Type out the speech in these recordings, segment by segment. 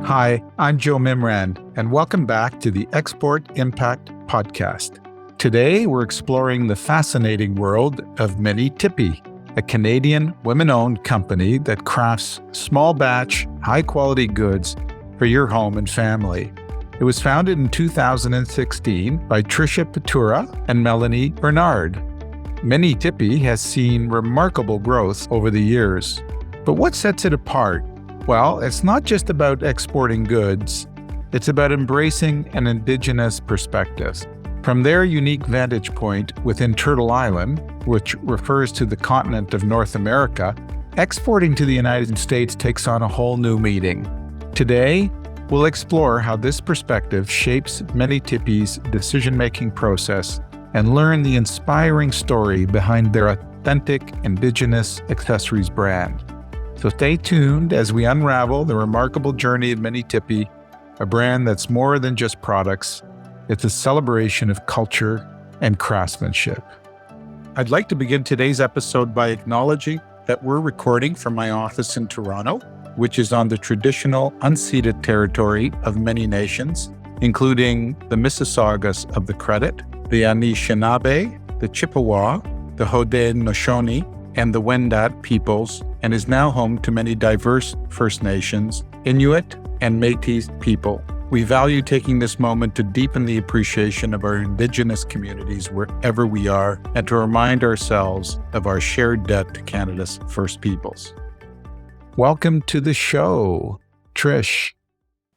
Hi, I'm Joe Mimran, and welcome back to the Export Impact Podcast. Today, we're exploring the fascinating world of MINI TIPI, a Canadian women-owned company that crafts small-batch, high-quality goods for your home and family. It was founded in 2016 by Trisha Pitura and Melanie Bernard. MINI TIPI has seen remarkable growth over the years. But what sets it apart? Well, it's not just about exporting goods, it's about embracing an Indigenous perspective. From their unique vantage point within Turtle Island, which refers to the continent of North America, exporting to the United States takes on a whole new meaning. Today, we'll explore how this perspective shapes MINI TIPI's decision-making process and learn the inspiring story behind their authentic Indigenous accessories brand. So stay tuned as we unravel the remarkable journey of MINI TIPI, a brand that's more than just products. It's a celebration of culture and craftsmanship. I'd like to begin today's episode by acknowledging that we're recording from my office in Toronto, which is on the traditional unceded territory of many nations, including the Mississaugas of the Credit, the Anishinaabe, the Chippewa, the Haudenosaunee, and the Wendat peoples, and is now home to many diverse First Nations, Inuit, and Métis people. We value taking this moment to deepen the appreciation of our Indigenous communities wherever we are and to remind ourselves of our shared debt to Canada's First Peoples. Welcome to the show, Trish.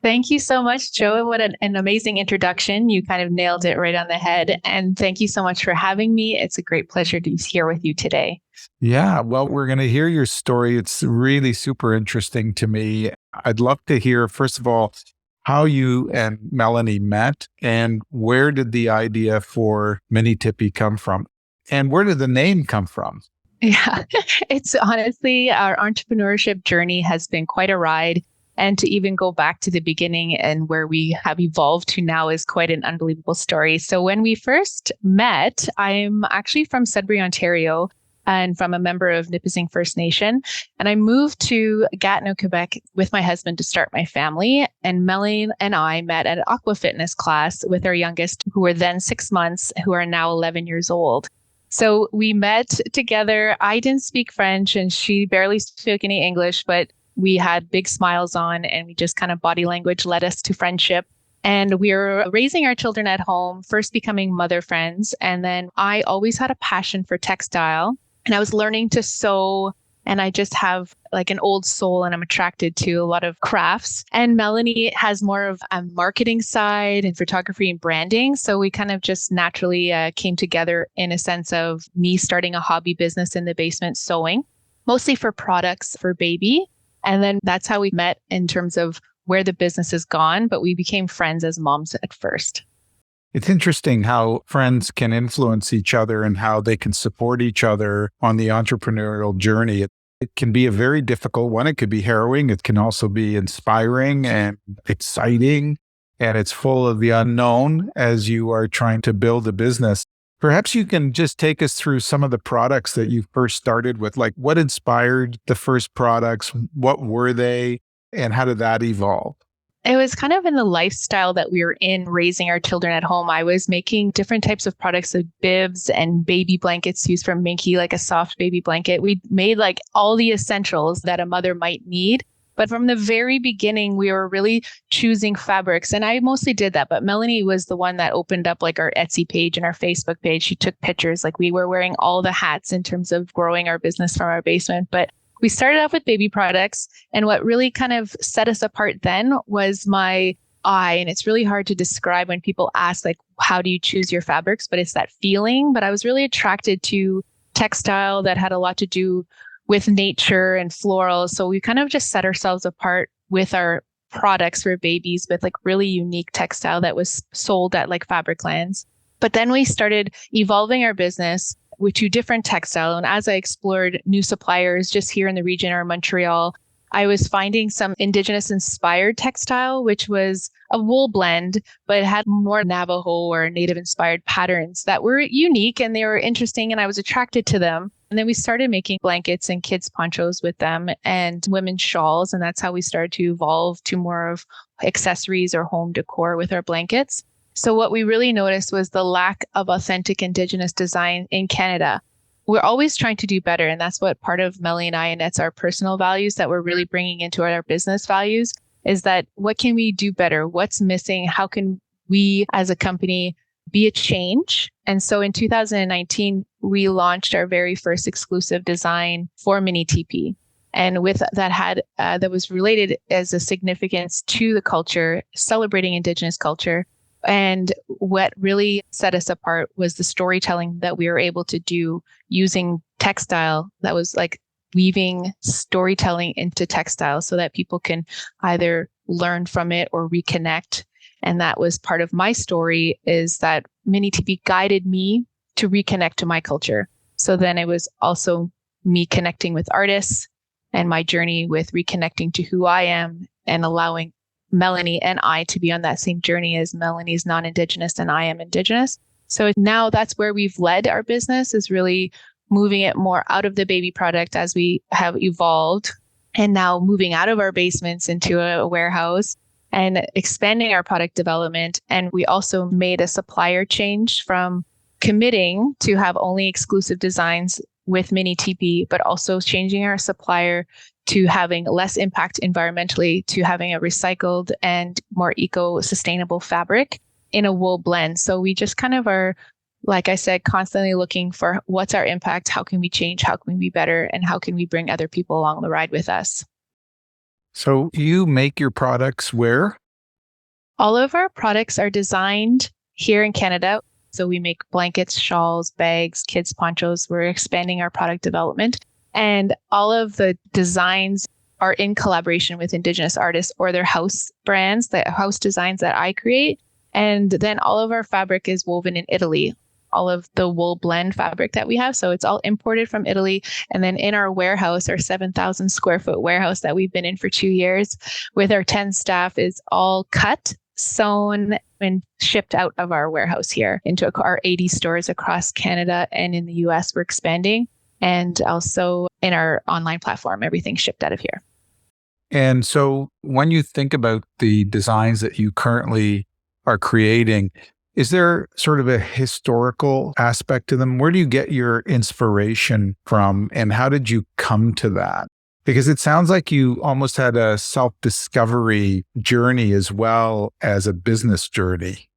Thank you so much, Joe. What an amazing introduction. You kind of nailed it right on the head. And thank you so much for having me. It's a great pleasure to be here with you today. Yeah, well, we're going to hear your story. It's really super interesting to me. I'd love to hear, first of all, how you and Melanie met and where did the idea for MINI TIPI come from? And where did the name come from? Yeah, it's honestly, our entrepreneurship journey has been quite a ride. And to even go back to the beginning and where we have evolved to now is quite an unbelievable story. So when we first met, I'm actually from Sudbury, Ontario, and from a member of Nipissing First Nation. And I moved to Gatineau, Quebec with my husband to start my family. And Melanie and I met at an aqua fitness class with our youngest, who were then 6 months, who are now 11 years old. So we met together. I didn't speak French and she barely spoke any English, but we had big smiles on and we just kind of body language led us to friendship. And we were raising our children at home, first becoming mother friends. And then I always had a passion for textile and I was learning to sew. And I just have like an old soul and I'm attracted to a lot of crafts. And Melanie has more of a marketing side and photography and branding. So we kind of just naturally came together in a sense of me starting a hobby business in the basement sewing, mostly for products for baby. And then that's how we met in terms of where the business has gone, but we became friends as moms at first. It's interesting how friends can influence each other and how they can support each other on the entrepreneurial journey. It can be a very difficult one. It could be harrowing. It can also be inspiring and exciting, and it's full of the unknown as you are trying to build a business. Perhaps you can just take us through some of the products that you first started with, like what inspired the first products, what were they, and how did that evolve? It was kind of in the lifestyle that we were in raising our children at home. I was making different types of products like bibs and baby blankets used from Minky, like a soft baby blanket. We made like all the essentials that a mother might need. But from the very beginning, we were really choosing fabrics. And I mostly did that. But Melanie was the one that opened up like our Etsy page and our Facebook page. She took pictures. Like we were wearing all the hats in terms of growing our business from our basement. But we started off with baby products. And what really kind of set us apart then was my eye. And it's really hard to describe when people ask, like, how do you choose your fabrics? But it's that feeling. But I was really attracted to textile that had a lot to do with nature and floral. So we kind of just set ourselves apart with our products for babies with like really unique textile that was sold at like fabric lands. But then we started evolving our business with two different textile. And as I explored new suppliers just here in the region or Montreal, I was finding some Indigenous inspired textile, which was a wool blend, but it had more Navajo or Native inspired patterns that were unique and they were interesting. And I was attracted to them. And then we started making blankets and kids' ponchos with them and women's shawls. And that's how we started to evolve to more of accessories or home decor with our blankets. So what we really noticed was the lack of authentic Indigenous design in Canada. We're always trying to do better. And that's what part of Melanie and I, and that's our personal values that we're really bringing into our business values, is that what can we do better? What's missing? How can we as a company be a change? And so in 2019, we launched our very first exclusive design for MINI TIPI. And with that was related as a significance to the culture, celebrating Indigenous culture. And what really set us apart was the storytelling that we were able to do using textile that was like weaving storytelling into textile so that people can either learn from it or reconnect. And that was part of my story, is that MINI TIPI guided me to reconnect to my culture. So then it was also me connecting with artists and my journey with reconnecting to who I am and allowing Melanie and I to be on that same journey, as Melanie's non-Indigenous and I am Indigenous. So now that's where we've led our business, is really moving it more out of the baby product as we have evolved, and now moving out of our basements into a warehouse and expanding our product development. And we also made a supplier change from committing to have only exclusive designs with MINI TIPI, but also changing our supplier to having less impact environmentally, to having a recycled and more eco-sustainable fabric in a wool blend. So we just kind of are, like I said, constantly looking for what's our impact, how can we change, how can we be better, and how can we bring other people along the ride with us. So you make your products where? All of our products are designed here in Canada. So we make blankets, shawls, bags, kids' ponchos. We're expanding our product development. And all of the designs are in collaboration with Indigenous artists or their house brands, the house designs that I create. And then all of our fabric is woven in Italy, all of the wool blend fabric that we have. So it's all imported from Italy. And then in our warehouse, our 7,000 square foot warehouse that we've been in for 2 years with our 10 staff, is all cut, sewn, and shipped out of our warehouse here into our 80 stores across Canada, and in the US we're expanding, and also in our online platform, everything's shipped out of here. And so when you think about the designs that you currently are creating, is there sort of a historical aspect to them? Where do you get your inspiration from, and how did you come to that? Because it sounds like you almost had a self-discovery journey as well as a business journey.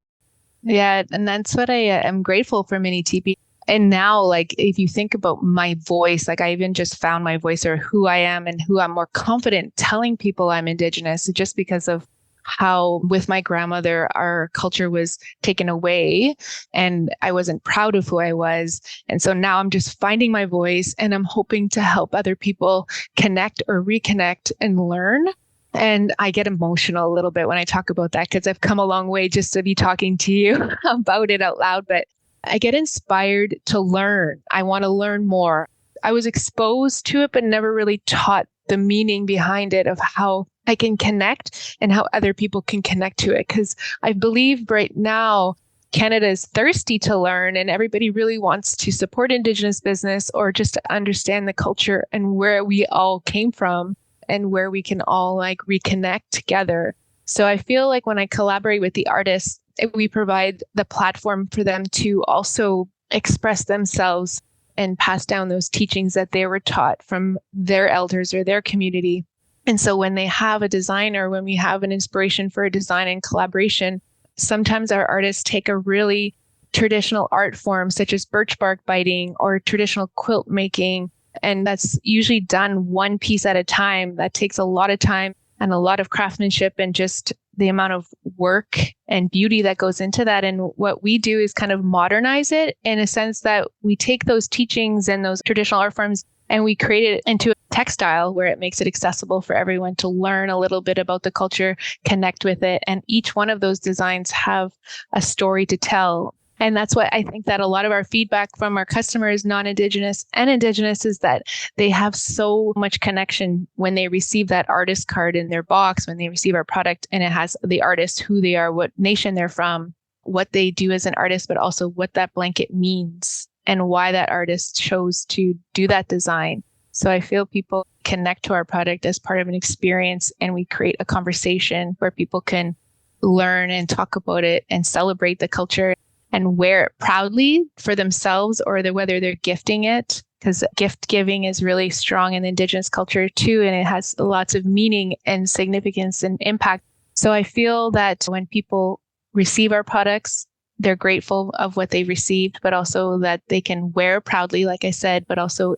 Yeah, and that's what I am grateful for MINI TIPI. And now, like, if you think about my voice, like I even just found my voice, or who I am and who I'm more confident telling people I'm Indigenous, just because of how with my grandmother, our culture was taken away and I wasn't proud of who I was. And so now I'm just finding my voice, and I'm hoping to help other people connect or reconnect and learn. And I get emotional a little bit when I talk about that, because I've come a long way just to be talking to you about it out loud. But I get inspired to learn. I want to learn more. I was exposed to it, but never really taught the meaning behind it, of how I can connect and how other people can connect to it. Because I believe right now, Canada is thirsty to learn, and everybody really wants to support Indigenous business, or just to understand the culture and where we all came from, and where we can all like reconnect together. So I feel like when I collaborate with the artists, we provide the platform for them to also express themselves and pass down those teachings that they were taught from their elders or their community. And so when they have a designer, when we have an inspiration for a design and collaboration, sometimes our artists take a really traditional art form, such as birch bark biting or traditional quilt making. And that's usually done one piece at a time. That takes a lot of time and a lot of craftsmanship, and just the amount of work and beauty that goes into that. And what we do is kind of modernize it in a sense that we take those teachings and those traditional art forms and we create it into a textile where it makes it accessible for everyone to learn a little bit about the culture, connect with it. And each one of those designs have a story to tell. And that's what I think that a lot of our feedback from our customers, non-Indigenous and Indigenous, is that they have so much connection when they receive that artist card in their box, when they receive our product, and it has the artist, who they are, what nation they're from, what they do as an artist, but also what that blanket means. and why that artist chose to do that design. So I feel people connect to our product as part of an experience, and we create a conversation where people can learn and talk about it and celebrate the culture and wear it proudly for themselves, or whether they're gifting it, because gift giving is really strong in Indigenous culture too, and it has lots of meaning and significance and impact. So I feel that when people receive our products, they're grateful of what they received, but also that they can wear proudly, like I said, but also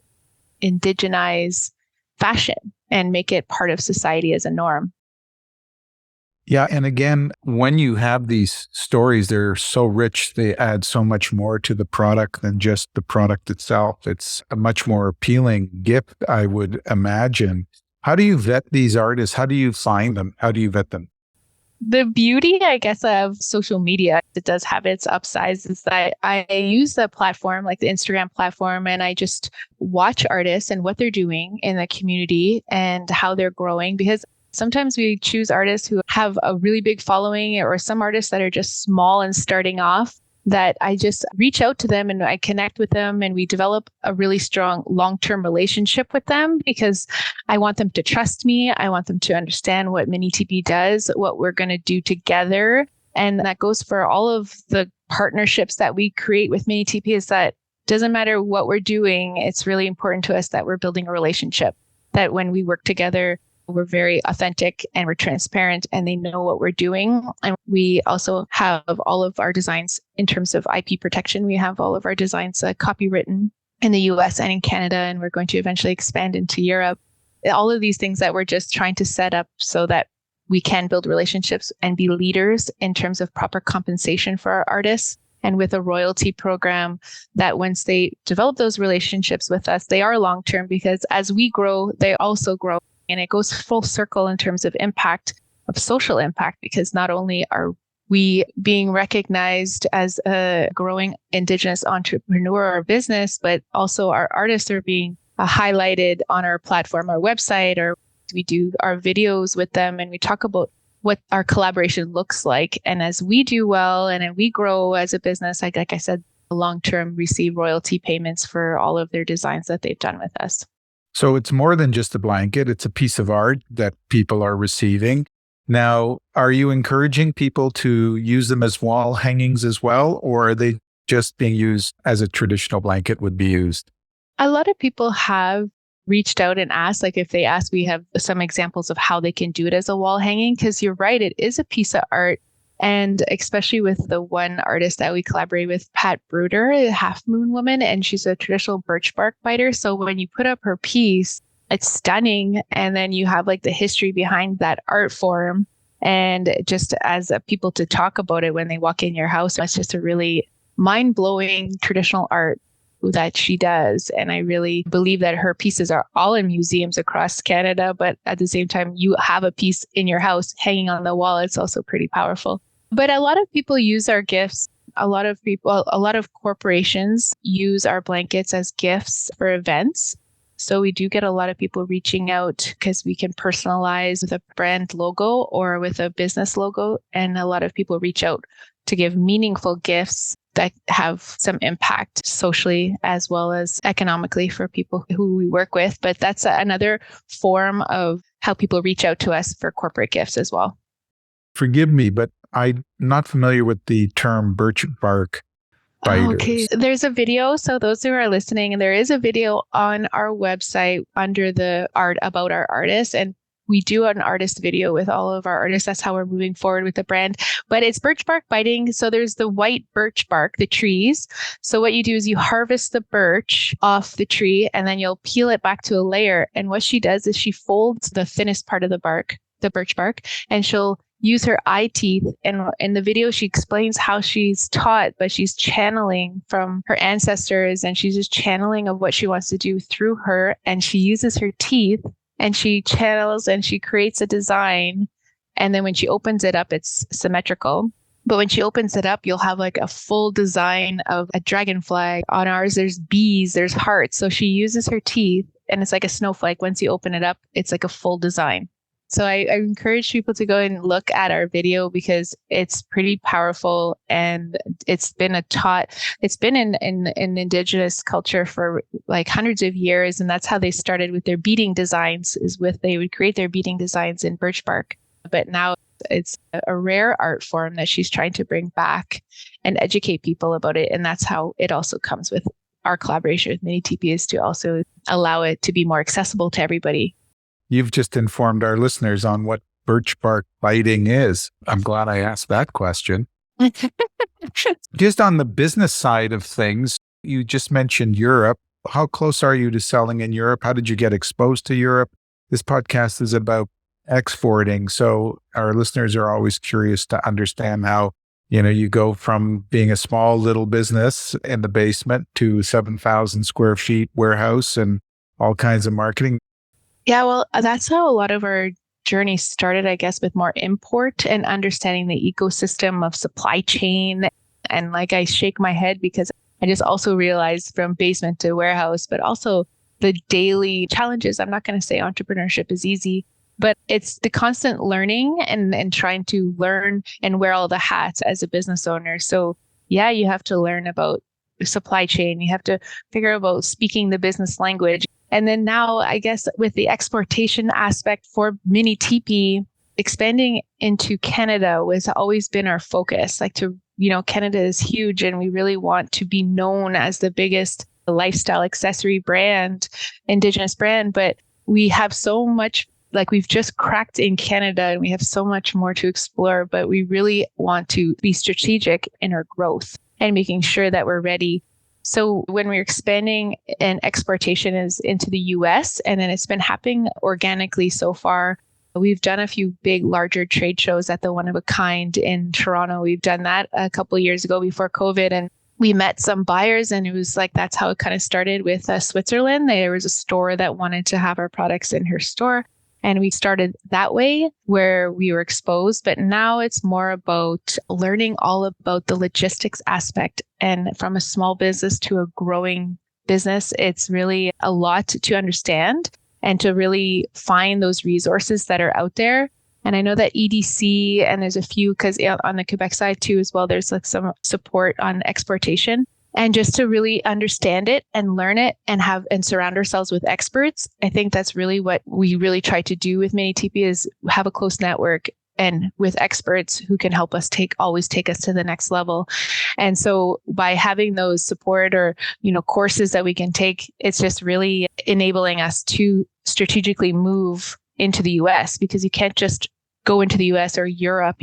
indigenize fashion and make it part of society as a norm. Yeah. And again, when you have these stories, they're so rich, they add so much more to the product than just the product itself. It's a much more appealing gift, I would imagine. How do you vet these artists? How do you find them? How do you vet them? The beauty, I guess, of social media, it does have its upsides, is that I use the platform, like the Instagram platform, and I just watch artists and what they're doing in the community and how they're growing. Because sometimes we choose artists who have a really big following, or some artists that are just small and starting off, that I just reach out to them and I connect with them, and we develop a really strong long-term relationship with them, because I want them to trust me. I want them to understand what MINI TIPI does, what we're going to do together. And that goes for all of the partnerships that we create with MINI TIPI, is that doesn't matter what we're doing. It's really important to us that we're building a relationship, that when we work together, we're very authentic and we're transparent, and they know what we're doing. And we also have all of our designs in terms of IP protection. We have all of our designs copywritten in the US and in Canada, and we're going to eventually expand into Europe. All of these things that we're just trying to set up so that we can build relationships and be leaders in terms of proper compensation for our artists, and with a royalty program that once they develop those relationships with us, they are long-term, because as we grow, they also grow. And it goes full circle in terms of impact, of social impact, because not only are we being recognized as a growing Indigenous entrepreneur or business, but also our artists are being highlighted on our platform, our website, or we do our videos with them, and we talk about what our collaboration looks like. And as we do well and we grow as a business, like I said, long-term receive royalty payments for all of their designs that they've done with us. So it's more than just a blanket. It's a piece of art that people are receiving. Now, are you encouraging people to use them as wall hangings as well, or are they just being used as a traditional blanket would be used? A lot of people have reached out and asked, like if they ask, we have some examples of how they can do it as a wall hanging, because you're right, it is a piece of art. And especially with the one artist that we collaborate with, Pat Bruder, a Half Moon woman, and she's a traditional birch bark biter. So when you put up her piece, it's stunning. And then you have like the history behind that art form. And just as people to talk about it when they walk in your house, it's just a really mind-blowing traditional art that she does. And I really believe that her pieces are all in museums across Canada. But at the same time, you have a piece in your house hanging on the wall. It's also pretty powerful. But a lot of people use our gifts. A lot of corporations use our blankets as gifts for events. So we do get a lot of people reaching out because we can personalize with a brand logo or with a business logo. And a lot of people reach out to give meaningful gifts that have some impact socially as well as economically for people who we work with. But that's another form of how people reach out to us for corporate gifts as well. Forgive me, but I'm not familiar with the term birch bark biters. Okay, there's a video. So those who are listening, there is a video on our website under the art about our artists. And we do an artist video with all of our artists. That's how we're moving forward with the brand. But it's birch bark biting. So there's the white birch bark, the trees. So what you do is you harvest the birch off the tree and then you'll peel it back to a layer. And what she does is she folds the thinnest part of the bark, the birch bark, and she'll use her eye teeth. And in the video, she explains how she's taught, but she's channeling from her ancestors and she's just channeling of what she wants to do through her. And she uses her teeth and she channels and she creates a design. And then when she opens it up, it's symmetrical. But when she opens it up, you'll have like a full design of a dragonfly. On ours, there's bees, there's hearts. So she uses her teeth and it's like a snowflake. Once you open it up, it's like a full design. So I encourage people to go and look at our video because it's pretty powerful, and it's been in Indigenous culture for like hundreds of years. And that's how they started with their beading designs, they would create their beading designs in birch bark. But now it's a rare art form that she's trying to bring back and educate people about it. And that's how it also comes with our collaboration with MINI TIPI, is to also allow it to be more accessible to everybody. You've just informed our listeners on what birch bark biting is. I'm glad I asked that question. Just on the business side of things, you just mentioned Europe. How close are you to selling in Europe? How did you get exposed to Europe? This podcast is about exporting. So our listeners are always curious to understand how, you go from being a small little business in the basement to 7,000 square feet warehouse and all kinds of marketing. Yeah, well, that's how a lot of our journey started, I guess, with more import and understanding the ecosystem of supply chain. And like, I shake my head because I just also realized from basement to warehouse, but also the daily challenges. I'm not going to say entrepreneurship is easy, but it's the constant learning and trying to learn and wear all the hats as a business owner. So yeah, you have to learn about supply chain. You have to figure out about speaking the business language. And then now, I guess, with the exportation aspect for MINI TIPI, expanding into Canada was always been our focus. Canada is huge, and we really want to be known as the biggest lifestyle accessory brand, Indigenous brand. But we have so much, we've just cracked in Canada, and we have so much more to explore. But we really want to be strategic in our growth and making sure that we're ready. So when we're expanding, and exportation is into the US, and then it's been happening organically so far. We've done a few big, larger trade shows at the One of a Kind in Toronto. We've done that a couple of years ago before COVID, and we met some buyers, and it was that's how it kind of started with Switzerland. There was a store that wanted to have our products in her store. And we started that way where we were exposed. But now it's more about learning all about the logistics aspect. And from a small business to a growing business, it's really a lot to understand and to really find those resources that are out there. And I know that EDC, and there's a few, because on the Quebec side too as well, there's some support on exportation. And just to really understand it and learn it and surround ourselves with experts. I think that's really what we really try to do with MINI TIPI, is have a close network and with experts who can help us always take us to the next level. And so by having those support or, courses that we can take, it's just really enabling us to strategically move into the US, because you can't just go into the US or Europe,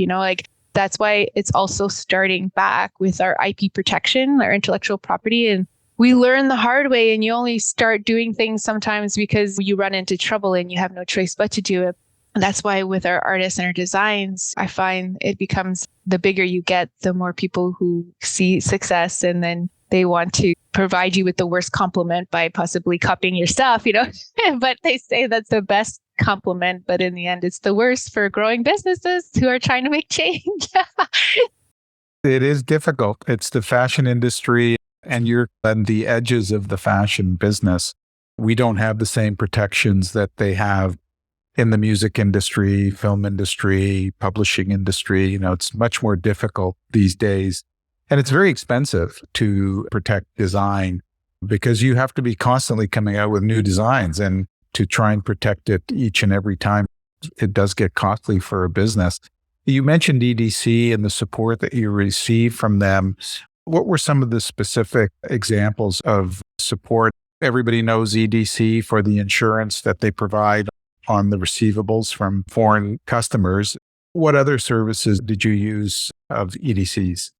That's why it's also starting back with our IP protection, our intellectual property. And we learn the hard way, and you only start doing things sometimes because you run into trouble and you have no choice but to do it. And that's why with our artists and our designs, I find it becomes, the bigger you get, the more people who see success, and then they want to provide you with the worst compliment by possibly copying your stuff, But they say that's the best compliment, but in the end, it's the worst for growing businesses who are trying to make change. It is difficult. It's the fashion industry, and you're on the edges of the fashion business. We don't have the same protections that they have in the music industry, film industry, publishing industry. It's much more difficult these days. And it's very expensive to protect design, because you have to be constantly coming out with new designs, and to try and protect it each and every time, it does get costly for a business. You mentioned EDC and the support that you receive from them. What were some of the specific examples of support? Everybody knows EDC for the insurance that they provide on the receivables from foreign customers. What other services did you use of EDC's?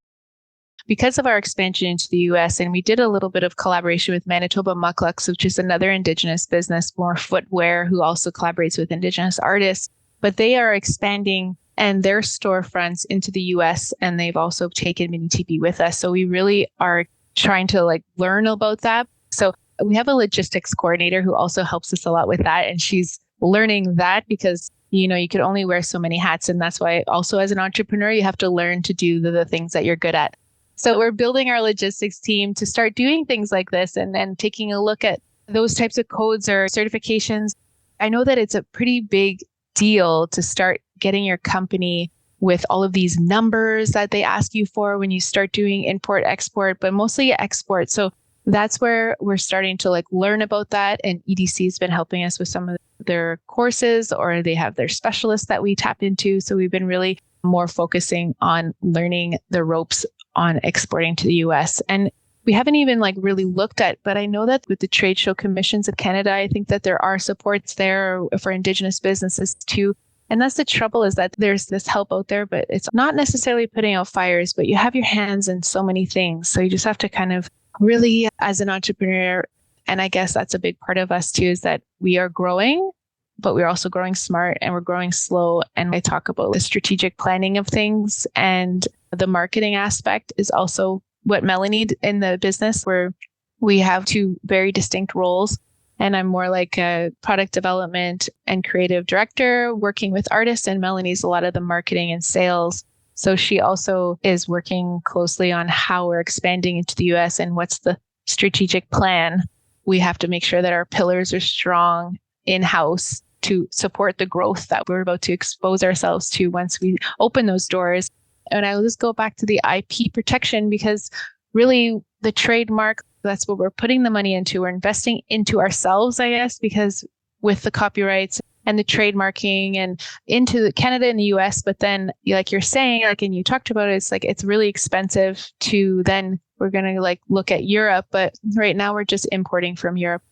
Because of our expansion into the US, and we did a little bit of collaboration with Manitoba Mucklucks, which is another Indigenous business, more footwear, who also collaborates with Indigenous artists. But they are expanding and their storefronts into the US, and they've also taken MINI TIPI with us. So we really are trying to learn about that. So we have a logistics coordinator who also helps us a lot with that. And she's learning that because you could only wear so many hats. And that's why also as an entrepreneur, you have to learn to do the things that you're good at. So we're building our logistics team to start doing things like this and taking a look at those types of codes or certifications. I know that it's a pretty big deal to start getting your company with all of these numbers that they ask you for when you start doing import, export, but mostly export. So that's where we're starting to learn about that. And EDC has been helping us with some of their courses, or they have their specialists that we tap into. So we've been really more focusing on learning the ropes on exporting to the US. And we haven't even really looked at, but I know that with the trade show commissions of Canada, I think that there are supports there for Indigenous businesses too. And that's the trouble, is that there's this help out there, but it's not necessarily putting out fires, but you have your hands in so many things. So you just have to kind of really, as an entrepreneur, and I guess that's a big part of us too, is that we are growing, but we're also growing smart and we're growing slow. And I talk about the strategic planning of things, and the marketing aspect is also what Melanie in the business, where we have two very distinct roles. And I'm more like a product development and creative director working with artists, and Melanie's a lot of the marketing and sales. So she also is working closely on how we're expanding into the US and what's the strategic plan. We have to make sure that our pillars are strong in-house to support the growth that we're about to expose ourselves to once we open those doors. And I'll just go back to the IP protection, because really the trademark, that's what we're putting the money into. We're investing into ourselves, I guess, because with the copyrights and the trademarking and into Canada and the US, but then like you're saying, and you talked about it, it's really expensive to then we're going to look at Europe, but right now we're just importing from Europe.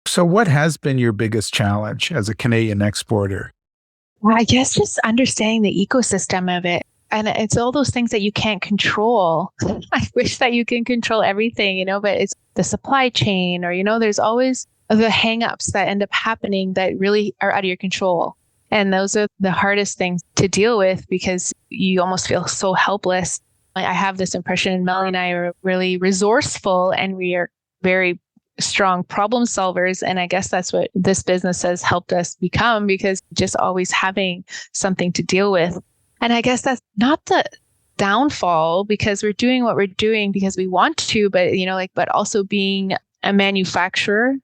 So what has been your biggest challenge as a Canadian exporter? I guess just understanding the ecosystem of it. And it's all those things that you can't control. I wish that you can control everything, but it's the supply chain, or, there's always the hangups that end up happening that really are out of your control. And those are the hardest things to deal with, because you almost feel so helpless. I have this impression, Melanie and I are really resourceful, and we are very strong problem solvers. And I guess that's what this business has helped us become, because just always having something to deal with. And I guess that's not the downfall, because we're doing what we're doing because we want to, but but also being a manufacturer,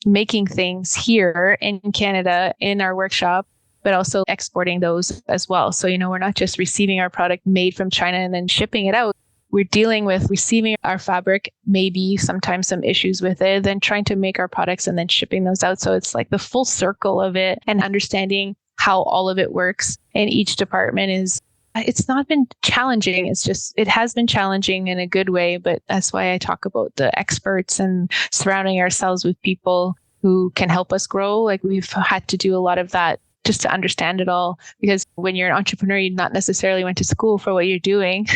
making things here in Canada in our workshop, but also exporting those as well. So, we're not just receiving our product made from China and then shipping it out. We're dealing with receiving our fabric, maybe sometimes some issues with it, then trying to make our products and then shipping those out. So it's the full circle of it, and understanding how all of it works in each department it's not been challenging. It has been challenging in a good way, but that's why I talk about the experts and surrounding ourselves with people who can help us grow. We've had to do a lot of that just to understand it all, because when you're an entrepreneur, you not necessarily went to school for what you're doing,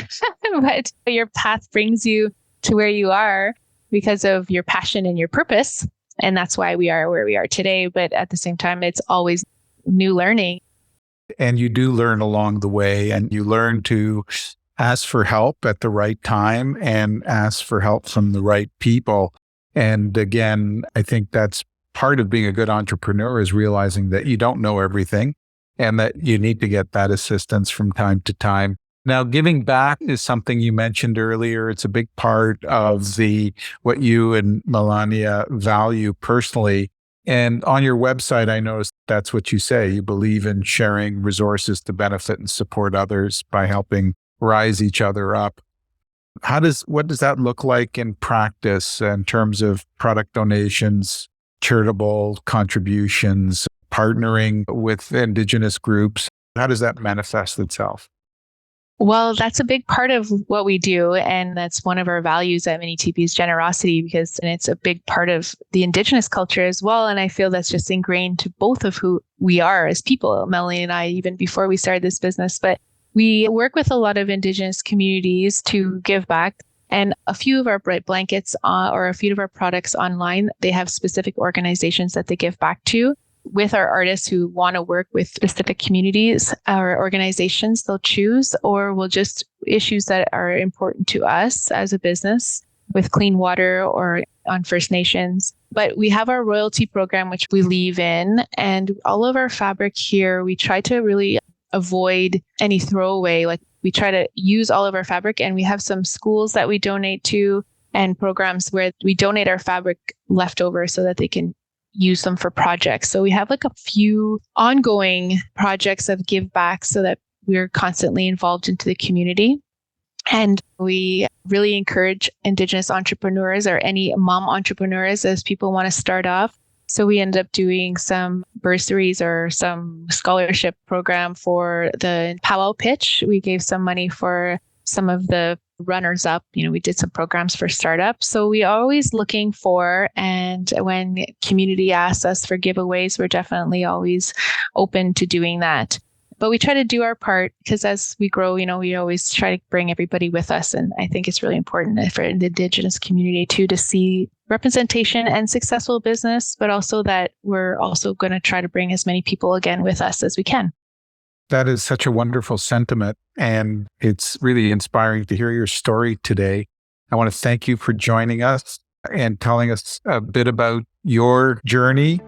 but your path brings you to where you are because of your passion and your purpose. And that's why we are where we are today. But at the same time, it's always new learning. And you do learn along the way, and you learn to ask for help at the right time and ask for help from the right people. And again, I think that's part of being a good entrepreneur, is realizing that you don't know everything and that you need to get that assistance from time to time. Now, giving back is something you mentioned earlier. It's a big part of what you and Melania value personally. And on your website, I noticed that's what you say. You believe in sharing resources to benefit and support others by helping rise each other up. What does that look like in practice in terms of product donations, charitable contributions, partnering with Indigenous groups? How does that manifest itself? Well, that's a big part of what we do. And that's one of our values at MINI TIPI is generosity, because it's a big part of the Indigenous culture as well. And I feel that's just ingrained to both of who we are as people, Melanie and I, even before we started this business. But we work with a lot of Indigenous communities to give back. And a few of our bright blankets or a few of our products online, they have specific organizations that they give back to. With our artists who want to work with specific communities or organizations, they'll choose, or we'll just issues that are important to us as a business with clean water or on First Nations. But we have our royalty program, which we leave in, and all of our fabric here, we try to really avoid any throwaway. We try to use all of our fabric, and we have some schools that we donate to and programs where we donate our fabric leftover so that they can use them for projects. So we have like a few ongoing projects of give back so that we're constantly involved into the community. And we really encourage Indigenous entrepreneurs or any mom entrepreneurs as people want to start off. So we ended up doing some bursaries or some scholarship program for the powwow pitch. We gave some money for some of the runners up. We did some programs for startups. So we are always looking for, and when community asks us for giveaways, we're definitely always open to doing that. But we try to do our part because as we grow, we always try to bring everybody with us. And I think it's really important for the Indigenous community too, to see representation and successful business, but also that we're also going to try to bring as many people again with us as we can. That is such a wonderful sentiment, and it's really inspiring to hear your story today. I want to thank you for joining us and telling us a bit about your journey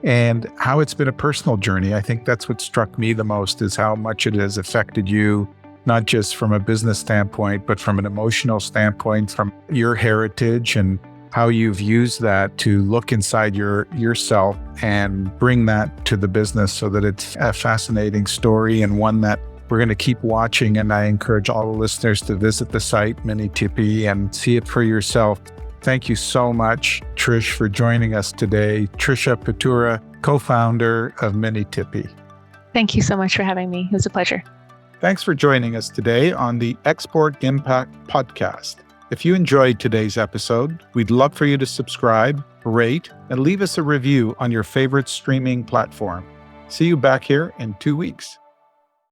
and how it's been a personal journey. I think that's what struck me the most, is how much it has affected you, not just from a business standpoint, but from an emotional standpoint, from your heritage and how you've used that to look inside yourself and bring that to the business, so that it's a fascinating story and one that we're going to keep watching. And I encourage all the listeners to visit the site, MINI TIPI, and see it for yourself. Thank you so much, Trish, for joining us today. Trisha Pitura, co-founder of MINI TIPI. Thank you so much for having me. It was a pleasure. Thanks for joining us today on the Export Impact Podcast. If you enjoyed today's episode, we'd love for you to subscribe, rate, and leave us a review on your favorite streaming platform. See you back here in 2 weeks.